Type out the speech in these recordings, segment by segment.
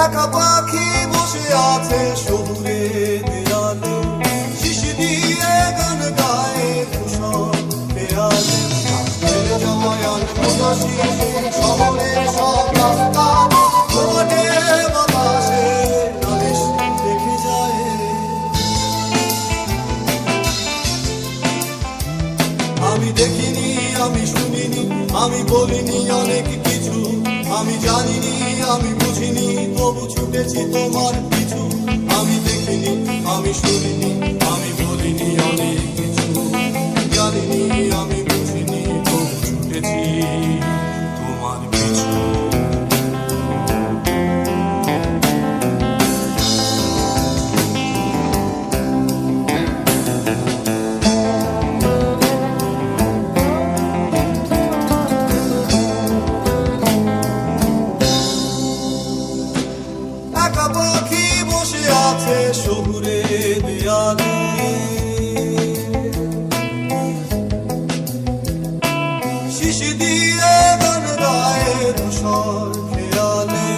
একা পাখি বসে আছে শহুরের দেয়ালে, শিশি দিয়ে গান গায়ে কুশল দেয়ালে। ফেলে যাওয়া আনমনা শিশির শহরের সব রাস্তা, ঘুমটে বাতাসে নালিশ দেখে যায়। আমি দেখিনি, আমি শুনিনি, আমি বলিনি অনেক কিছু, আমি জানিনি, আমি বুঝিনি, তবু ছুটেছি তোমার পিছু। আমি দেখিনি, আমি শুনিনি, আমি বলিনি অনেক কিছু, জানিনি, আমি বুঝিনি, তবু ছুটেছি তোমার পিছু। একা পাখি বসে আছে শহুরের দেয়ালে, শিশি দিয়ে গান গায়ে ধূসর খেয়ালে।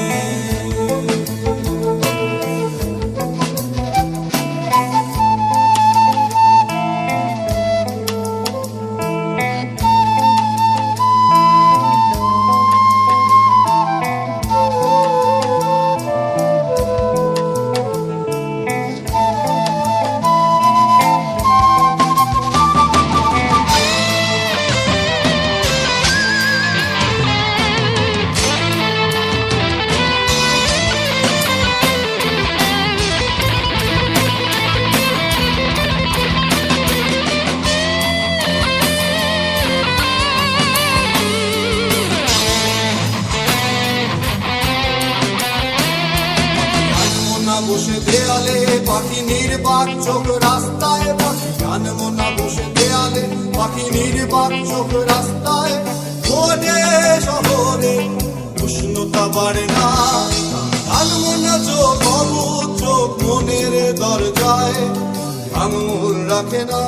বসে দেয়ালে পাখি নির্বাক চোখ রাস্তায়, পাখি গান মনা বসে দেয়ালে পাখি নির্বাক চোখ রাস্তায়। ঘোটে শহরে উষ্ণতা বাড়ে না, গান মনা চোখ অবুধ চোখ মনের দরজায় আঙুল রাখে না।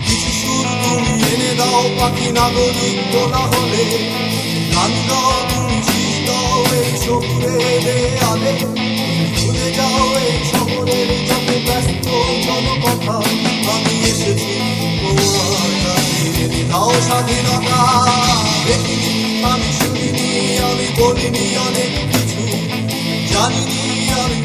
কিছু সুর তুমি এনে দাও পাখি নাগরিক তোলা হলে, গান গাও তুমি শীষ দাও এই শহুরের দেয়ালে। ভুলে যাও এই শহরের যত ব্যস্ত জনকথা, আমি এসেছি তোমার কাছে, দাও স্বাধীনতা। দেখিনি, আমি শুনিনি, আমি বলিনি অনেক কিছু, জানিনি, আমি